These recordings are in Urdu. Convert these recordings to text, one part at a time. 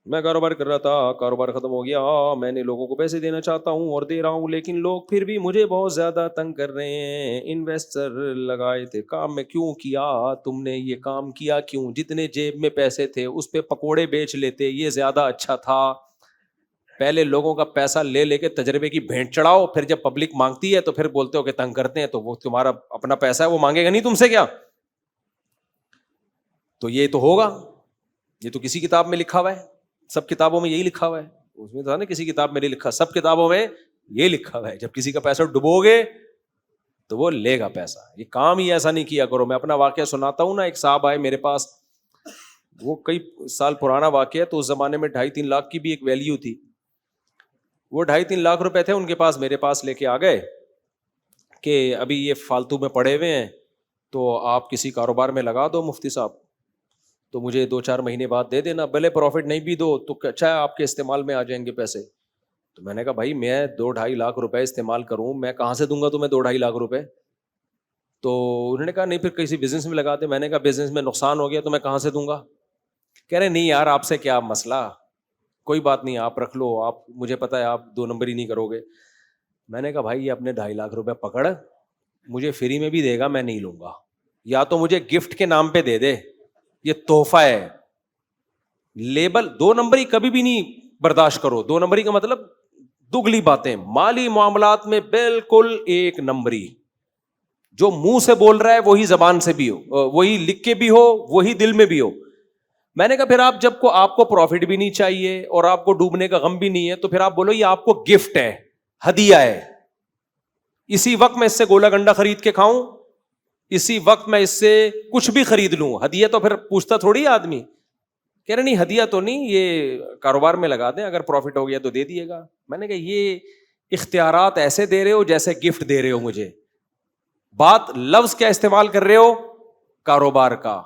میں کاروبار کر رہا تھا, کاروبار ختم ہو گیا, میں نے لوگوں کو پیسے دینا چاہتا ہوں اور دے رہا ہوں, لیکن لوگ پھر بھی مجھے بہت زیادہ تنگ کر رہے ہیں. انویسٹر لگائے تھے کام میں, کیوں کیا تم نے یہ کام, کیا کیوں؟ جتنے جیب میں پیسے تھے اس پہ پکوڑے بیچ لیتے, یہ زیادہ اچھا تھا. پہلے لوگوں کا پیسہ لے لے کے تجربے کی بھینٹ چڑھاؤ, پھر جب پبلک مانگتی ہے تو پھر بولتے ہو کہ تنگ کرتے ہیں, تو وہ تمہارا اپنا پیسہ ہے, وہ مانگے گا نہیں تم سے کیا؟ تو یہ تو ہوگا, یہ تو کسی کتاب میں لکھا ہوا ہے, سب کتابوں میں یہی لکھا ہوا ہے. اس میں تھا نا کسی کتاب میں نہیں لکھا, سب کتابوں میں یہ لکھا ہوا ہے, جب کسی کا پیسہ ڈبو گے تو وہ لے گا پیسہ. یہ کام ہی ایسا نہیں کیا کرو. میں اپنا واقعہ سناتا ہوں نا, ایک صاحب آئے میرے پاس, وہ کئی سال پرانا واقعہ ہے, تو اس زمانے میں 2.5-3 لاکھ کی بھی ایک ویلیو تھی. وہ 2.5-3 لاکھ روپے تھے ان کے پاس, میرے پاس لے کے آ گئے کہ ابھی یہ فالتو میں پڑے ہوئے ہیں, تو آپ کسی کاروبار میں لگا دو مفتی صاحب, تو مجھے 2-4 مہینے بعد دے دینا, بھلے پروفٹ نہیں بھی دو تو اچھا ہے, آپ کے استعمال میں آ جائیں گے پیسے. تو میں نے کہا بھائی میں 2-2.5 لاکھ روپے استعمال کروں, میں کہاں سے دوں گا تمہیں 2-2.5 لاکھ روپے؟ تو انہوں نے کہا نہیں پھر کسی بزنس میں لگا دے. میں نے کہا بزنس میں نقصان ہو گیا تو میں کہاں سے دوں گا؟ کہہ رہے نہیں یار آپ سے کیا مسئلہ, کوئی بات نہیں آپ رکھ لو, آپ مجھے پتا ہے آپ 2 نمبر ہی نہیں کرو گے. میں نے کہا بھائی یہ اپنے 2.5 لاکھ روپے پکڑ, مجھے فری میں بھی دے گا میں نہیں لوں گا, یا تو مجھے گفٹ کے نام پہ دے دے, یہ تحفہ ہے. لیبل 2 نمبری کبھی بھی نہیں برداشت کرو. 2 نمبری کا مطلب دگلی باتیں, مالی معاملات میں بالکل 1 نمبری. جو منہ سے بول رہا ہے وہی زبان سے بھی ہو, وہی لکھ کے بھی ہو, وہی دل میں بھی ہو. میں نے کہا پھر آپ کو پروفٹ بھی نہیں چاہیے اور آپ کو ڈوبنے کا غم بھی نہیں ہے, تو پھر آپ بولو یہ آپ کو گفٹ ہے, ہدیہ ہے. اسی وقت میں اس سے گولا گنڈا خرید کے کھاؤں, اسی وقت میں اس سے کچھ بھی خرید لوں, ہدیہ تو پھر پوچھتا تھوڑی آدمی. کہہ رہے نہیں ہدیہ تو نہیں, یہ کاروبار میں لگا دیں, اگر پروفٹ ہو گیا تو دے دیے گا. میں نے کہا یہ اختیارات ایسے دے رہے ہو جیسے گفٹ دے رہے ہو مجھے. بات لفظ کیا استعمال کر رہے ہو؟ کاروبار کا.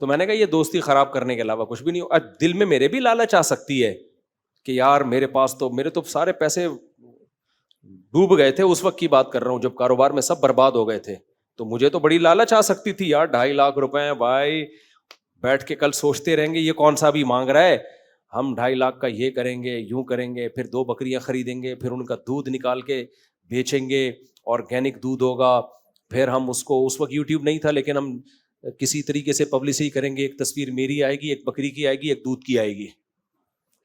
تو میں نے کہا یہ دوستی خراب کرنے کے علاوہ کچھ بھی نہیں ہو. دل میں میرے بھی لالچ آ سکتی ہے کہ یار میرے پاس تو میرے تو سارے پیسے ڈوب گئے تھے, اس وقت کی بات کر رہا ہوں جب کاروبار میں سب برباد ہو گئے تھے, تو مجھے تو بڑی لالچ آ سکتی تھی یار 2.5 لاکھ روپے ہیں بھائی, بیٹھ کے کل سوچتے رہیں گے یہ کون سا بھی مانگ رہا ہے, ہم 2.5 لاکھ کا یہ کریں گے, یوں کریں گے, پھر 2 بکریاں خریدیں گے, پھر ان کا دودھ نکال کے بیچیں گے, آرگینک دودھ ہوگا, پھر ہم اس کو, اس وقت یوٹیوب نہیں تھا لیکن ہم کسی طریقے سے پبلسٹی کریں گے, ایک تصویر میری آئے گی, ایک بکری کی آئے گی, ایک دودھ کی آئے گی,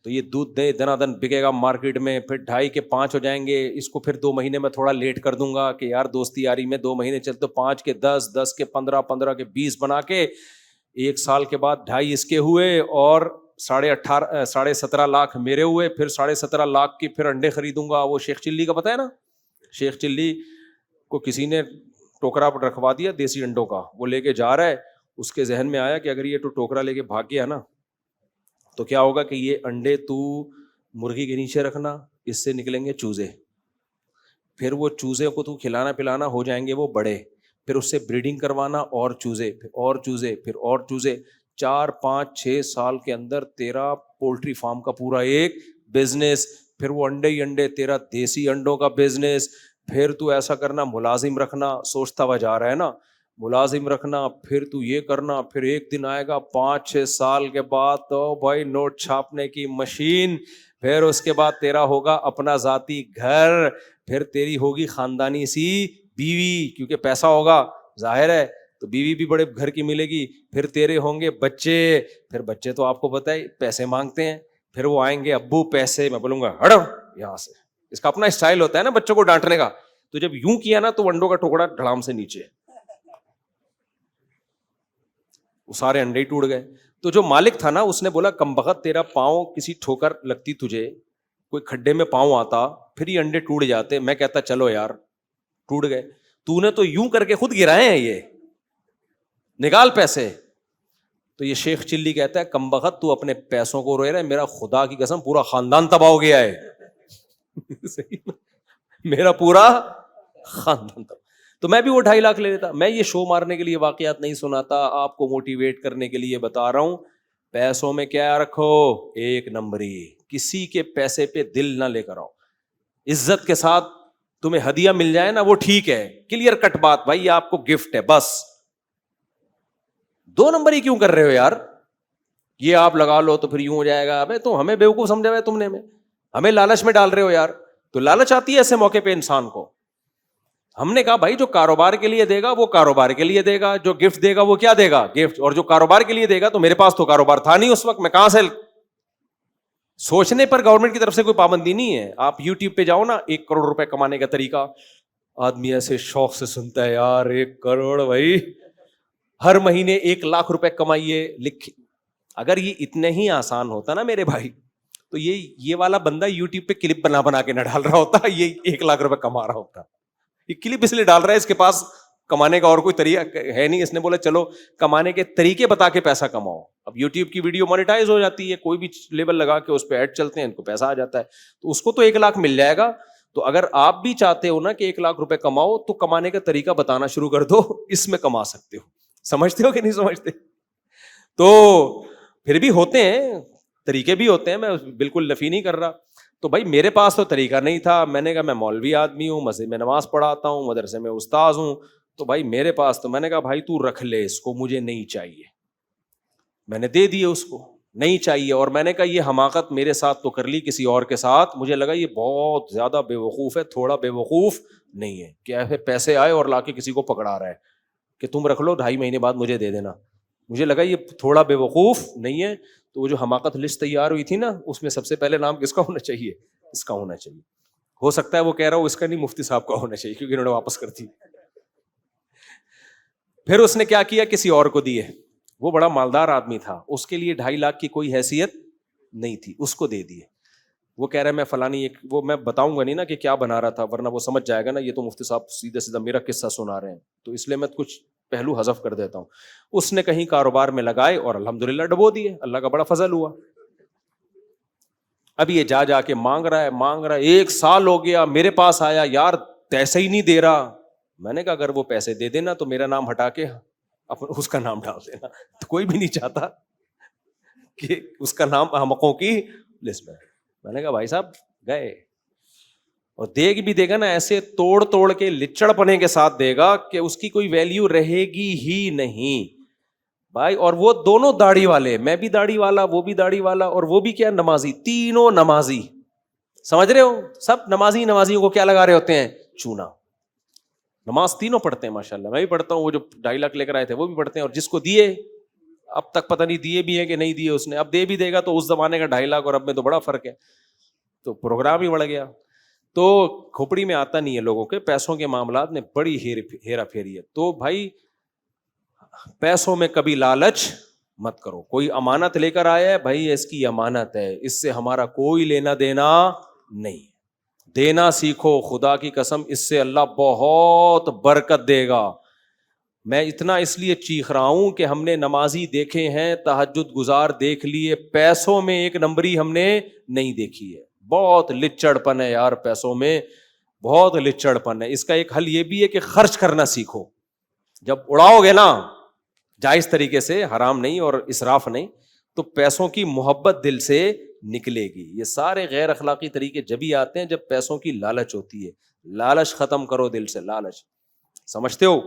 تو یہ دودھ دے دنا دن بکے گا مارکیٹ میں, پھر 2.5 کے 5 ہو جائیں گے. اس کو پھر 2 مہینے میں تھوڑا لیٹ کر دوں گا کہ یار دوستی یاری میں 2 مہینے چلتے, 5 کے 10, 10 کے 15, 15 کے 20 بنا کے 1 سال کے بعد 2.5 اس کے ہوئے, اور 17.5 لاکھ میرے ہوئے. پھر 17.5 لاکھ کی پھر انڈے خریدوں گا. وہ شیخ چلی کا پتہ ہے نا, شیخ چلی کو کسی نے ٹوکرا رکھوا دیا دیسی انڈوں کا, وہ لے کے جا رہا ہے. اس کے ذہن میں آیا کہ اگر یہ تو ٹوکرا لے کے بھاگ گیا نا تو کیا ہوگا کہ یہ انڈے تو مرغی کے نیچے رکھنا, اس سے نکلیں گے چوزے, پھر وہ چوزے کو تو کھلانا پلانا ہو جائیں گے وہ بڑے, پھر اس سے بریڈنگ کروانا, اور چوزے, پھر اور چوزے, پھر اور چوزے. 4-5-6 سال کے اندر تیرا پولٹری فارم کا پورا ایک بزنس. پھر وہ انڈے ہی انڈے, تیرا دیسی انڈوں کا بزنس. پھر تو ایسا کرنا ملازم رکھنا, سوچتا ہوا جا رہا ہے نا, ملازم رکھنا, پھر تو یہ کرنا. پھر ایک دن آئے گا 5-6 سال کے بعد تو بھائی نوٹ چھاپنے کی مشین. پھر اس کے بعد تیرا ہوگا اپنا ذاتی گھر, پھر تیری ہوگی خاندانی سی بیوی, کیونکہ پیسہ ہوگا ظاہر ہے, تو بیوی بھی بڑے گھر کی ملے گی. پھر تیرے ہوں گے بچے, پھر بچے تو آپ کو پتہ ہے پیسے مانگتے ہیں, پھر وہ آئیں گے ابو پیسے, میں بولوں گا ہٹو یہاں سے. اس کا اپنا اسٹائل ہوتا ہے نا بچوں کو ڈانٹنے کا, تو جب یوں کیا نا تو انڈوں کا ٹکڑا ڈھڑام سے نیچے, وہ سارے انڈے ہی ٹوٹ گئے. تو جو مالک تھا نا اس نے بولا کم بخت تیرا پاؤں کسی ٹھوکر لگتی تجھے, کوئی کھڈے میں پاؤں آتا, پھر یہ انڈے ٹوٹ جاتے. میں کہتا چلو یار ٹوٹ گئے, تو نے تو یوں کر کے خود گرائے ہیں, یہ نکال پیسے. تو یہ شیخ چلی کہتا ہے کم بخت تو اپنے پیسوں کو روئے رہا ہے, میرا خدا کی قسم پورا خاندان تباہ ہو گیا ہے. میرا پورا خاندان تباہ. تو میں بھی وہ 2.5 لاکھ لے لیتا. میں یہ شو مارنے کے لیے واقعات نہیں سناتا, آپ کو موٹیویٹ کرنے کے لیے بتا رہا ہوں. پیسوں میں کیا رکھو, 1 نمبری, کسی کے پیسے پہ دل نہ لے کر آؤ. عزت کے ساتھ تمہیں ہدیہ مل جائے نا وہ ٹھیک ہے, کلیئر کٹ بات, بھائی آپ کو گفٹ ہے بس. 2 نمبر ہی کیوں کر رہے ہو یار, یہ آپ لگا لو تو پھر یوں ہو جائے گا. ابے تو ہمیں بیوقوف سمجھا ہوا ہے تم نے, ہمیں لالچ میں ڈال رہے ہو یار. تو لالچ آتی ہے ایسے موقع پہ انسان کو. ہم نے کہا بھائی جو کاروبار کے لیے دے گا وہ کاروبار کے لیے دے گا, جو گفٹ دے گا وہ کیا دے گا, گفٹ. اور جو کاروبار کے لیے دے گا, تو میرے پاس تو کاروبار تھا نہیں اس وقت, میں کہاں سے. سوچنے پر گورنمنٹ کی طرف سے کوئی پابندی نہیں ہے. آپ یوٹیوب پہ جاؤ نا, 1 کروڑ روپے کمانے کا طریقہ, آدمی ایسے شوق سے سنتا ہے یار 1 کروڑ بھائی, ہر مہینے 1 لاکھ روپے کمائیے لکھ. اگر یہ اتنے ہی آسان ہوتا نا میرے بھائی, تو یہ والا بندہ یوٹیوب پہ کلپ بنا کے نہ ڈال رہا ہوتا, یہ 1 لاکھ روپے کما رہا ہوتا. یہ کلپ اس لیے ڈال رہا ہے, اس کے پاس کمانے کا اور کوئی طریقہ ہے نہیں. اس نے بولا چلو کمانے کے طریقے بتا کے پیسہ کماؤ. اب یوٹیوب کی ویڈیو مانیٹائز ہو جاتی ہے, کوئی بھی لیبل لگا کے اس پہ ایڈ چلتے ہیں, ان کو پیسہ آ جاتا ہے. تو اس کو تو 1 لاکھ مل جائے گا. تو اگر آپ بھی چاہتے ہو نا کہ 1 لاکھ روپے کماؤ, تو کمانے کا طریقہ بتانا شروع کر دو, اس میں کما سکتے ہو. سمجھتے ہو کہ نہیں سمجھتے؟ تو پھر بھی ہوتے ہیں طریقے, بھی ہوتے ہیں, میں بالکل نفی نہیں کر رہا. تو بھائی میرے پاس تو طریقہ نہیں تھا. میں نے کہا میں مولوی آدمی ہوں, مسجد میں نماز پڑھاتا ہوں, مدرسے میں استاذ ہوں, تو بھائی میرے پاس تو, میں نے کہا بھائی تو رکھ لے اس کو, مجھے نہیں چاہیے. میں نے دے دیے اس کو, نہیں چاہیے. اور میں نے کہا یہ حماقت میرے ساتھ تو کر لی, کسی اور کے ساتھ مجھے لگا یہ بہت زیادہ بے وقوف ہے, تھوڑا بے وقوف نہیں ہے. کیا ہے, پیسے آئے اور لا کے کسی کو پکڑا رہا ہے کہ تم رکھ لو, 2.5 مہینے بعد مجھے دے دینا. مجھے لگا یہ تھوڑا بے وقوف نہیں ہے. تو وہ جو حماقت لسٹ تیار ہوئی تھی نا, اس میں سب سے پہلے نام کس کا ہونا چاہیے, اس کا ہونا چاہیے. ہو سکتا ہے وہ کہہ رہا ہو اس کا نہیں, مفتی صاحب کا ہونا چاہیے, کیونکہ انہوں نے واپس کر دی. پھر اس نے کیا کیا, کسی اور کو دیے. وہ بڑا مالدار آدمی تھا, اس کے لیے 2.5 لاکھ کی کوئی حیثیت نہیں تھی, اس کو دے دیے. وہ کہہ رہا ہے میں فلانی, وہ میں بتاؤں گا نہیں نا کہ کیا بنا رہا تھا, ورنہ وہ سمجھ جائے گا نا یہ تو مفتی صاحب سیدھا سیدھا میرا قصہ سنا رہے ہیں, تو اس لیے میں کچھ پہلو حذف کر دیتا ہوں. اس نے کہیں کاروبار میں لگائے اور الحمدللہ ڈبو دیے, اللہ کا بڑا فضل ہوا. اب یہ جا کے مانگ رہا ہے, 1 سال ہو گیا, میرے پاس آیا, یار پیسے ہی نہیں دے رہا. میں نے کہا اگر وہ پیسے دے دینا تو میرا نام ہٹا کے اس کا نام ڈال دینا. تو کوئی بھی نہیں چاہتا کہ اس کا نام احمقوں کی لسٹ میں. میں نے کہا بھائی صاحب گئے, اور دے گا نا ایسے توڑ کے لچڑ پنے کے ساتھ دے گا کہ اس کی کوئی ویلیو رہے گی ہی نہیں بھائی. اور وہ دونوں داڑھی والے, میں بھی داڑھی والا, وہ بھی داڑھی والا, اور وہ بھی کیا نمازی, تینوں نمازی. سمجھ رہے ہو, سب نمازیوں کو کیا لگا رہے ہوتے ہیں, چونا. نماز تینوں پڑھتے ہیں ماشاء اللہ, میں بھی پڑھتا ہوں, وہ جو 2.5 لاکھ لے کر آئے تھے وہ بھی پڑھتے ہیں. اور جس کو دیے, اب تک پتہ نہیں دیے بھی ہیں کہ نہیں دیے اس نے, اب دے بھی دے گا تو اس زمانے کا 2.5 لاکھ اور اب میں تو بڑا فرق ہے, تو پروگرام ہی بڑھ گیا. تو کھوپڑی میں آتا نہیں ہے لوگوں کے, پیسوں کے معاملات میں بڑی ہیرا پھیری ہے. تو بھائی پیسوں میں کبھی لالچ مت کرو. کوئی امانت لے کر آیا ہے, بھائی اس کی امانت ہے, اس سے ہمارا کوئی لینا دینا نہیں. دینا سیکھو, خدا کی قسم اس سے اللہ بہت برکت دے گا. میں اتنا اس لیے چیخ رہا ہوں کہ ہم نے نمازی دیکھے ہیں, تہجد گزار دیکھ لیے, پیسوں میں 1 نمبری ہم نے نہیں دیکھی ہے. بہت لچڑ پن ہے یار پیسوں میں, بہت لچڑ پن ہے. اس کا ایک حل یہ بھی ہے کہ خرچ کرنا سیکھو. جب اڑاؤ گے نا جائز طریقے سے, حرام نہیں اور اسراف نہیں, تو پیسوں کی محبت دل سے نکلے گی. یہ سارے غیر اخلاقی طریقے جبھی آتے ہیں جب پیسوں کی لالچ ہوتی ہے. لالچ ختم کرو دل سے, لالچ. سمجھتے ہو؟